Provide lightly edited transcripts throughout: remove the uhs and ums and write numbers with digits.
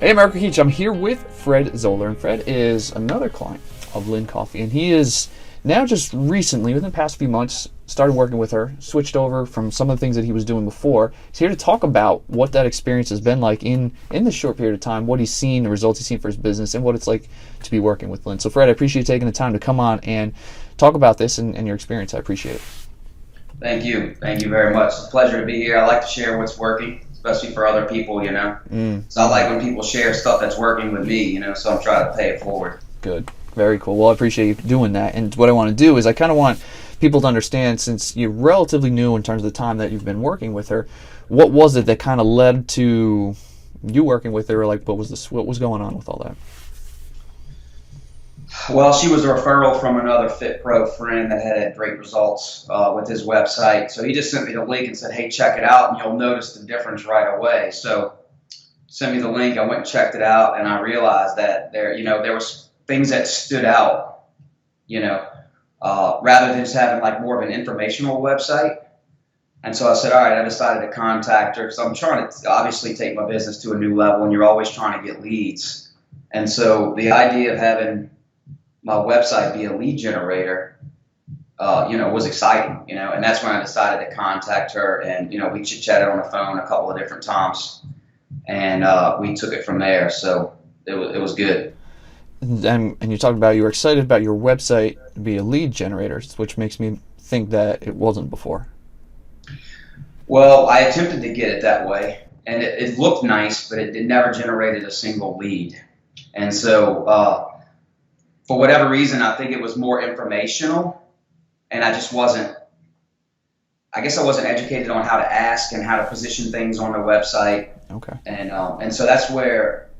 Hey, Mark Keach, I'm here with Fred Zoller, and Fred is another client of Lynn Coffey, and he is now just recently, within the past few months, started working with her, switched over from some of the things that he was doing before. He's here to talk about what that experience has been like in this short period of time, what he's seen, the results he's seen for his business, and what it's like to be working with Lynn. So, Fred, I appreciate you taking the time to come on and talk about this and your experience. I appreciate it. Thank you. Thank you very much. It's a pleasure to be here. I like to share what's working, especially for other people, you know. It's not like when people share stuff that's working with me, you know, so I'm trying to pay it forward. Good. Very cool. Well, I appreciate you doing that. And what I want to do is I kind of want people to understand, since you're relatively new in terms of the time that you've been working with her, what was it that kind of led to you working with her? Like, what was going on with all that? Well, she was a referral from another Fit Pro friend that had great results with his website. So he just sent me the link and said, hey, check it out, and you'll notice the difference right away. So sent me the link. I went and checked it out, and I realized that there was things that stood out, rather than just having like more of an informational website. And so I said, all right, I decided to contact her. So I'm trying to obviously take my business to a new level, and you're always trying to get leads. And so the idea of having my website be a lead generator, was exciting, and that's when I decided to contact her, and, we chit-chatted on the phone a couple of different times, and we took it from there. So it was good. And you talked about you were excited about your website to be a lead generator, which makes me think that it wasn't before. Well, I attempted to get it that way, and it looked nice, but it never generated a single lead. And so for whatever reason, I think it was more informational, and I wasn't educated on how to ask and how to position things on the website. Okay. And so that's where,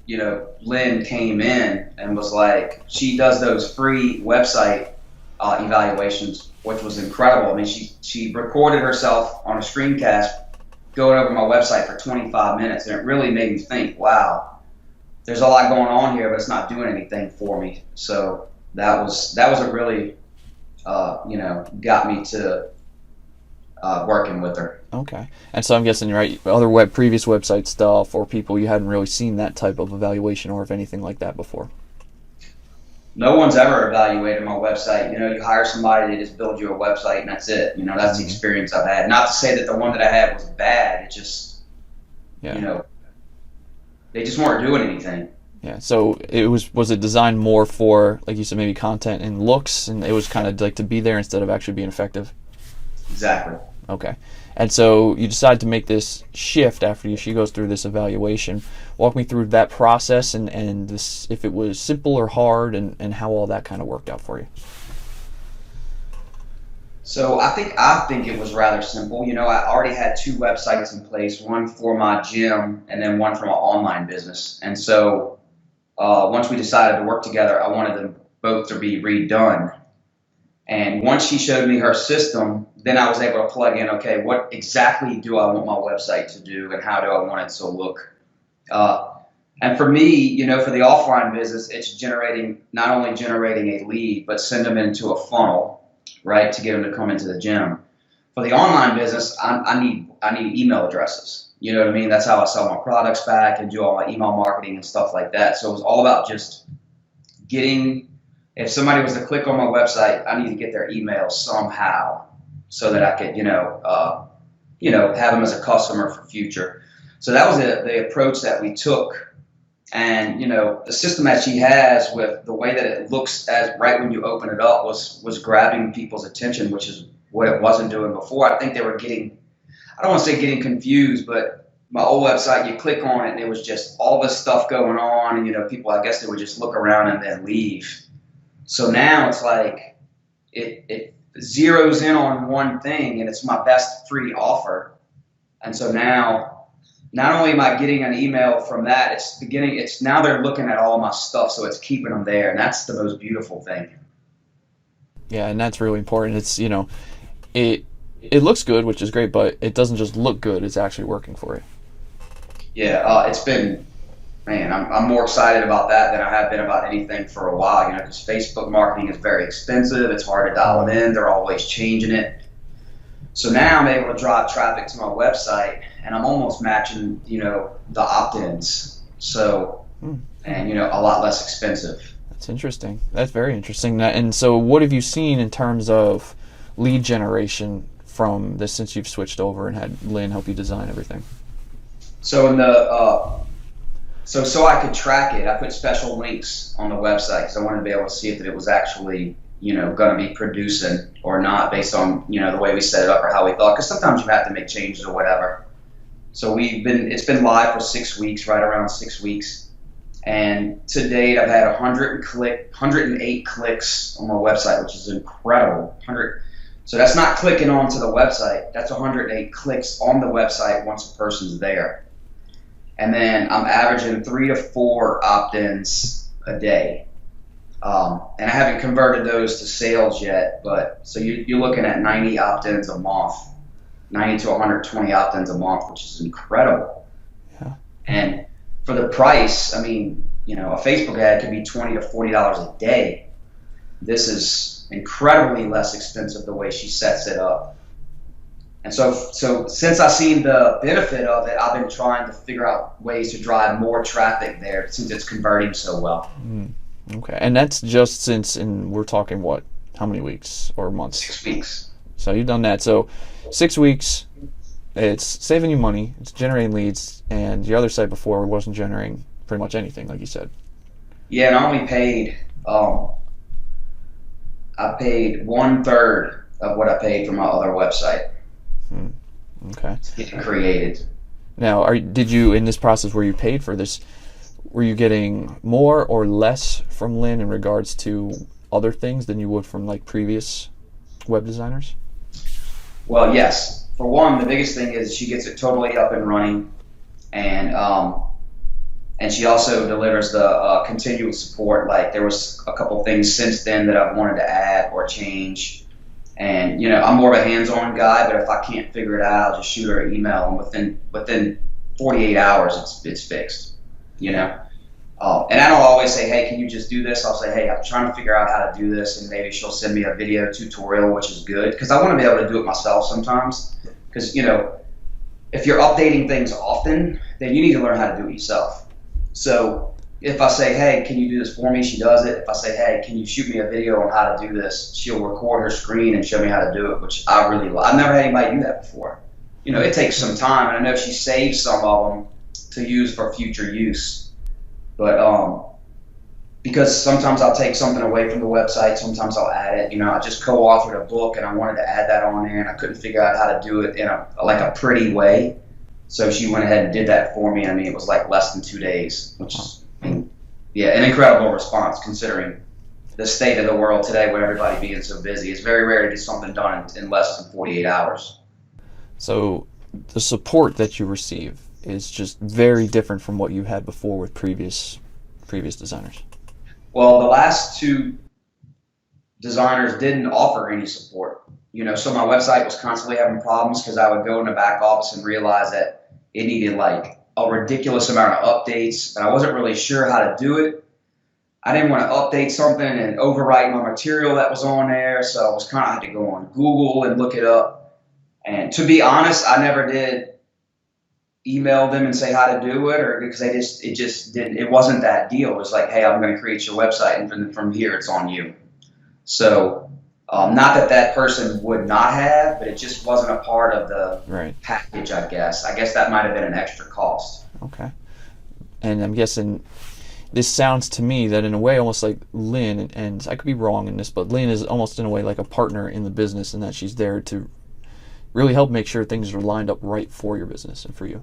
Lynn came in and was like, she does those free website evaluations, which was incredible. I mean, she recorded herself on a screencast going over my website for 25 minutes, and it really made me think, wow, there's a lot going on here, but it's not doing anything for me. So that was a really, got me to working with her. Okay. And so I'm guessing, right, previous website stuff or people, you hadn't really seen that type of evaluation or if anything like that before. No one's ever evaluated my website. You hire somebody to just build you a website, and that's it. That's the experience I've had. Not to say that the one that I had was bad. It just, they just weren't doing anything. Yeah. So was it designed more for, like you said, maybe content and looks, and it was kind of like to be there instead of actually being effective? Exactly. Okay. And so you decide to make this shift after she goes through this evaluation. Walk me through that process and this, if it was simple or hard, and how all that kind of worked out for you. So I think it was rather simple. I already had two websites in place, one for my gym and then one for my online business. And so once we decided to work together, I wanted them both to be redone. And once she showed me her system, then I was able to plug in, okay, what exactly do I want my website to do, and how do I want it to look? And for me, for the offline business, it's not only generating a lead, but send them into a funnel, right, to get them to come into the gym. For the online business, I need email addresses. You know what I mean? That's how I sell my products back and do all my email marketing and stuff like that. So it was all about just if somebody was to click on my website, I need to get their email somehow so that I could, have them as a customer for future. So that was the approach that we took. And, the system that she has with the way that it looks as right when you open it up was grabbing people's attention, which is what it wasn't doing before. I think they were I don't want to say getting confused, but my old website, you click on it and it was just all this stuff going on. And, people, I guess they would just look around and then leave. So now it's like it zeroes in on one thing, and it's my best free offer. And so now, not only am I getting an email from that, it's now they're looking at all my stuff, so it's keeping them there, and that's the most beautiful thing. Yeah, and that's really important. It's, it looks good, which is great, but it doesn't just look good, it's actually working for you. Yeah, it's been, man, I'm more excited about that than I have been about anything for a while, because Facebook marketing is very expensive. It's hard to dial it in. They're always changing it. So now I'm able to drive traffic to my website, and I'm almost matching, the opt-ins. So, Hmm. and a lot less expensive. That's interesting. That's very interesting. And so, what have you seen in terms of lead generation from this since you've switched over and had Lynn help you design everything? So in the so I could track it, I put special links on the website because I wanted to be able to see if it was actually going to be producing or not based on the way we set it up or how we thought. Because sometimes you have to make changes or whatever. So it's been live for 6 weeks, right around 6 weeks, and to date I've had 108 clicks on my website, which is incredible. 100. So that's not clicking onto the website. That's 108 clicks on the website once a person's there. And then I'm averaging 3 to 4 opt-ins a day. And I haven't converted those to sales yet, but so you're looking at 90 opt-ins a month, 90 to 120 opt-ins a month, which is incredible. Yeah. And for the price, I mean, a Facebook ad could be $20 to $40 a day. This is incredibly less expensive the way she sets it up. And so since I've seen the benefit of it, I've been trying to figure out ways to drive more traffic there since it's converting so well. Okay, and that's just since, and we're talking what? How many weeks or months? 6 weeks. So you've done that. So 6 weeks, it's saving you money, it's generating leads, and your other site before wasn't generating pretty much anything, like you said. Yeah, and I only paid, I paid 1/3 of what I paid for my other website. Okay. To get it created. Now, did you, in this process where you paid for this, were you getting more or less from Lynn in regards to other things than you would from like previous web designers? Well, yes. For one, the biggest thing is she gets it totally up and running, and she also delivers the continuous support. Like there was a couple things since then that I've wanted to add or change. And I'm more of a hands-on guy, but if I can't figure it out, I'll just shoot her an email, and within 48 hours, it's fixed. And I don't always say, hey, can you just do this? I'll say, hey, I'm trying to figure out how to do this, and maybe she'll send me a video tutorial, which is good because I want to be able to do it myself sometimes. Because if you're updating things often, then you need to learn how to do it yourself. So if I say, hey, can you do this for me? She does it. If I say, hey, can you shoot me a video on how to do this? She'll record her screen and show me how to do it, which I really love. I've never had anybody do that before. It takes some time, and I know she saves some of them to use for future use. But because sometimes I'll take something away from the website, sometimes I'll add it. I just co-authored a book, and I wanted to add that on there, and I couldn't figure out how to do it in a pretty way. So she went ahead and did that for me. I mean, it was like less than 2 days, which is an incredible response considering the state of the world today with everybody being so busy. It's very rare to get something done in less than 48 hours. So the support that you receive is just very different from what you had before with previous designers. Well, the last 2 designers didn't offer any support. So my website was constantly having problems because I would go in the back office and realize that it needed like a ridiculous amount of updates, and I wasn't really sure how to do it. I didn't want to update something and overwrite my material that was on there, so I was kind of had to go on Google and look it up. And to be honest, I never did email them and say how to do it, or because it wasn't that deal. It was like, hey, I'm going to create your website, and from here it's on you. So not that person would not have, but it just wasn't a part of the package, I guess. I guess that might have been an extra cost. Okay. And I'm guessing this sounds to me that in a way almost like Lynn, and I could be wrong in this, but Lynn is almost in a way like a partner in the business, and that she's there to really help make sure things are lined up right for your business and for you.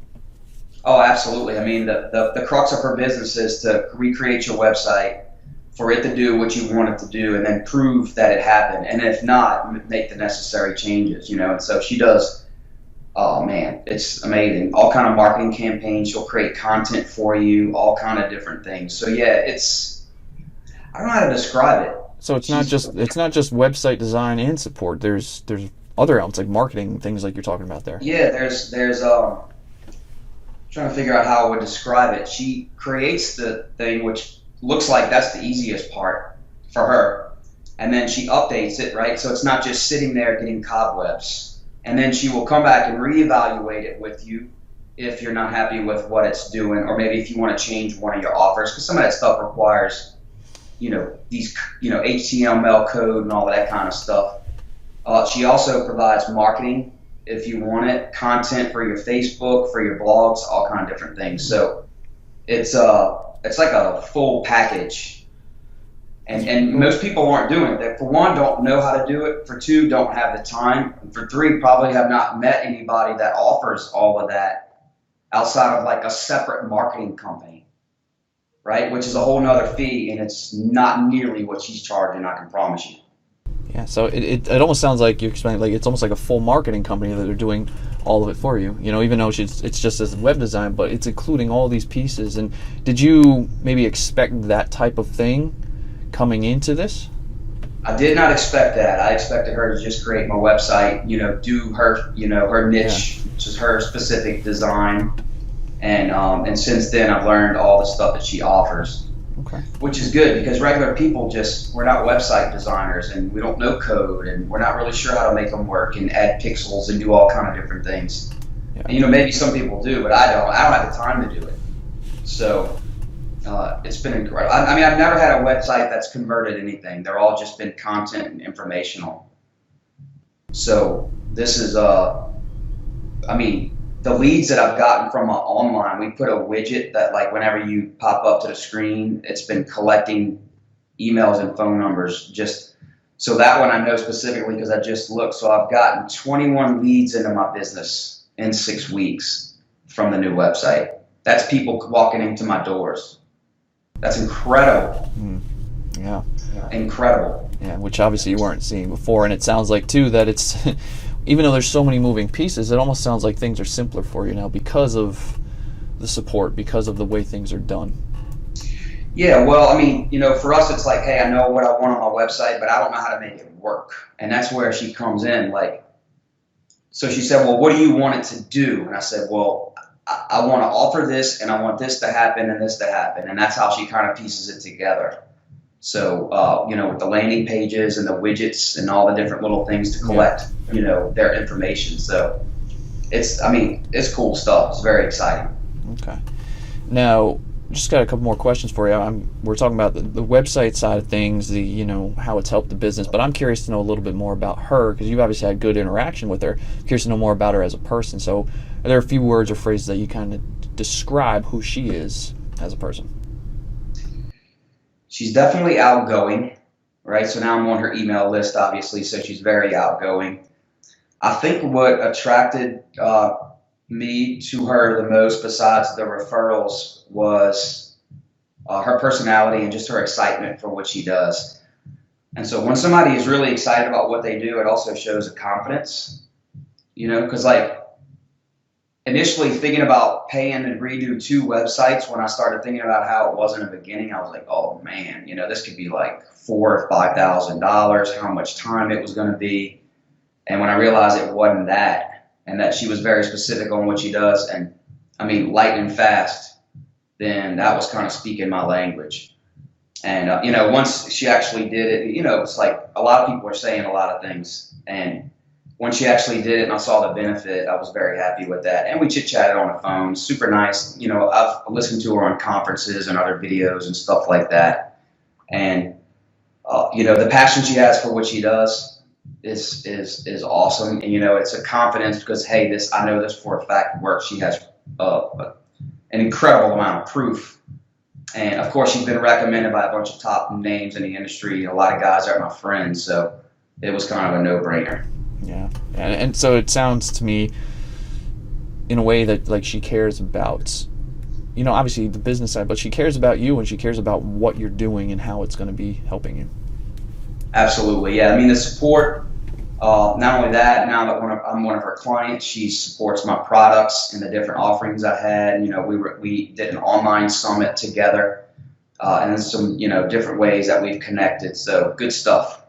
Oh, absolutely. I mean, the crux of her business is to recreate your website for it to do what you want it to do, and then prove that it happened. And if not, make the necessary changes, And so she does, oh man, it's amazing. All kind of marketing campaigns. She'll create content for you, all kind of different things. So yeah, I don't know how to describe it. So it's not just website design and support. There's other elements like marketing, things like you're talking about there. Yeah, there's trying to figure out how I would describe it. She creates the thing, which looks like that's the easiest part for her, and then she updates it, right? So it's not just sitting there getting cobwebs. And then she will come back and reevaluate it with you if you're not happy with what it's doing, or maybe if you want to change one of your offers, because some of that stuff requires, these, HTML code and all that kind of stuff. She also provides marketing if you want it, content for your Facebook, for your blogs, all kind of different things. So it's like a full package. And most people aren't doing it. They, for one, don't know how to do it. For two, don't have the time. And for three, probably have not met anybody that offers all of that outside of like a separate marketing company, right? Which is a whole nother fee, and it's not nearly what she's charging, I can promise you. Yeah, so it almost sounds like you explained, like it's almost like a full marketing company that are doing all of it for you. Even though it's just as web design, but it's including all these pieces. And did you maybe expect that type of thing coming into this? I did not expect that. I expected her to just create my website, do her, her niche, which is her specific design. And since then, I've learned all the stuff that she offers. Okay. Which is good, because regular people we're not website designers, and we don't know code, and we're not really sure how to make them work and add pixels and do all kind of different things. Yeah. And, maybe some people do, but I don't have the time to do it. So it's been incredible. I mean, I've never had a website that's converted anything. They're all just been content and informational. So this is, the leads that I've gotten from online, we put a widget that, like, whenever you pop up to the screen, it's been collecting emails and phone numbers. Just so that one I know specifically because I just looked. So I've gotten 21 leads into my business in 6 weeks from the new website. That's people walking into my doors. That's incredible. Yeah. Incredible. Yeah, which obviously you weren't seeing before. And it sounds like, too, that it's... even though there's so many moving pieces, it almost sounds like things are simpler for you now because of the support, because of the way things are done. Yeah, well, for us, it's like, hey, I know what I want on my website, but I don't know how to make it work. And that's where she comes in. Like, so she said, well, what do you want it to do? And I said, well, I want to offer this, and I want this to happen and this to happen. And that's how she kind of pieces it together. So, with the landing pages and the widgets and all the different little things to collect, their information. So it's cool stuff. It's very exciting. Okay. Now, just got a couple more questions for you. We're talking about the website side of things, how it's helped the business, but I'm curious to know a little bit more about her, because you've obviously had good interaction with her. I'm curious to know more about her as a person. So are there a few words or phrases that you kind of describe who she is as a person? She's definitely outgoing, right? So now I'm on her email list, obviously, so she's very outgoing. I think what attracted me to her the most, besides the referrals, was her personality and just her excitement for what she does. And so when somebody is really excited about what they do, it also shows a confidence, because initially thinking about paying and redo 2 websites, when I started thinking about how it was in the beginning, I was like, oh man, this could be like $4,000 or $5,000, how much time it was going to be. And when I realized it wasn't that, and that she was very specific on what she does, and lightning fast, then that was kind of speaking my language. And, once she actually did it, it's like a lot of people are saying a lot of things, and when she actually did it and I saw the benefit, I was very happy with that. And we chit-chatted on the phone, super nice. I've listened to her on conferences and other videos and stuff like that. And, the passion she has for what she does is awesome. And, it's a confidence because, hey, I know this for a fact works. She has an incredible amount of proof. And, of course, she's been recommended by a bunch of top names in the industry. A lot of guys are my friends, so it was kind of a no-brainer. Yeah, and so it sounds to me in a way that, like, she cares about, obviously the business side, but she cares about you and she cares about what you're doing and how it's going to be helping you. Absolutely, yeah. The support, not only that, now that I'm one of her clients, she supports my products and the different offerings I had. We did an online summit together, and then some, different ways that we've connected. So good stuff.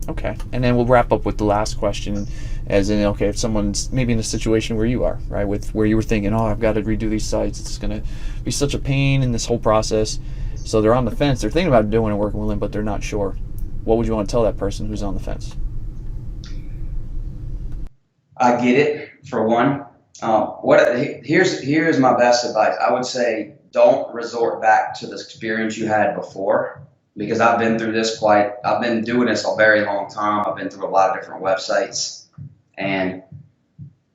Okay, and then we'll wrap up with the last question, as in, okay, if someone's maybe in a situation where you are, right, with where you were thinking, oh, I've got to redo these sites, it's going to be such a pain in this whole process, so they're on the fence, they're thinking about doing and working with Lynn, but they're not sure. What would you want to tell that person who's on the fence? I get it, for one. Here's my best advice. I would say don't resort back to the experience you had before, because I've been through this quite. I've been doing this a very long time. I've been through a lot of different websites, and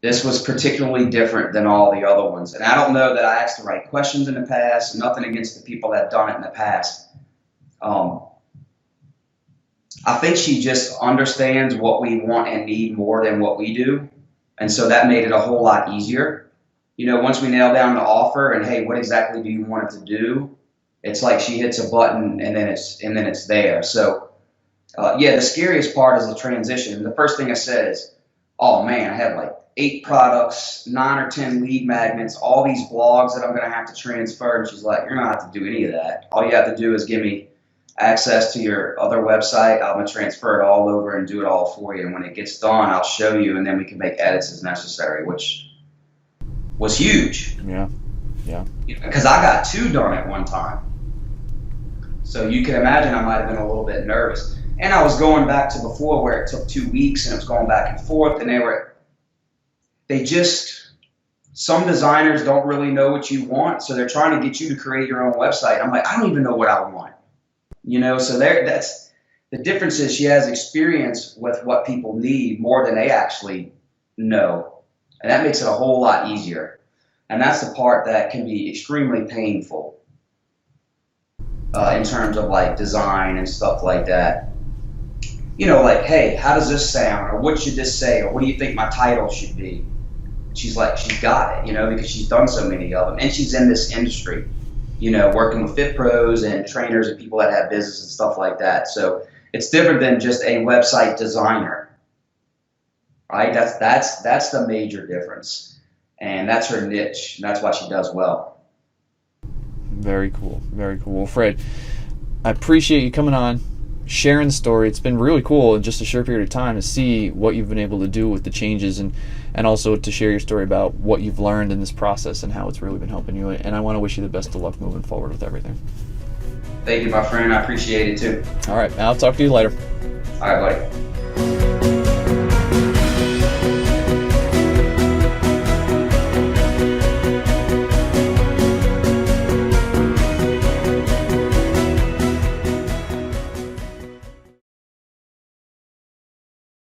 this was particularly different than all the other ones. And I don't know that I asked the right questions in the past. Nothing against the people that have done it in the past. Um, I think she just understands what we want and need more than what we do. And so that made it a whole lot easier. Once we nail down the offer and, hey, what exactly do you want it to do? It's like she hits a button and then it's there. So yeah, the scariest part is the transition. The first thing I said is, oh man, I have like 8 products, 9 or 10 lead magnets, all these blogs that I'm going to have to transfer. And she's like, you're not have to do any of that. All you have to do is give me access to your other website. I'm going to transfer it all over and do it all for you. And when it gets done, I'll show you, and then we can make edits as necessary, which was huge. Yeah. Yeah. Because I got 2 done at one time. So you can imagine I might have been a little bit nervous. And I was going back to before where it took 2 weeks and it was going back and forth, and some designers don't really know what you want, so they're trying to get you to create your own website. I'm like, I don't even know what I want. So that's the difference. Is she has experience with what people need more than they actually know, and that makes it a whole lot easier. And that's the part that can be extremely painful in terms of like design and stuff like that. Like, hey, how does this sound, or what should this say, or what do you think my title should be? She's like, she's got it, because she's done so many of them, and she's in this industry, working with fit pros and trainers and people that have business and stuff like that. So it's different than just a website designer, right? That's the major difference, and that's her niche, and that's why she does well. Very cool. Very cool. Well, Fred, I appreciate you coming on, sharing the story. It's been really cool in just a short period of time to see what you've been able to do with the changes, and also to share your story about what you've learned in this process and how it's really been helping you. And I want to wish you the best of luck moving forward with everything. Thank you, my friend. I appreciate it too. All right. I'll talk to you later. All right, buddy.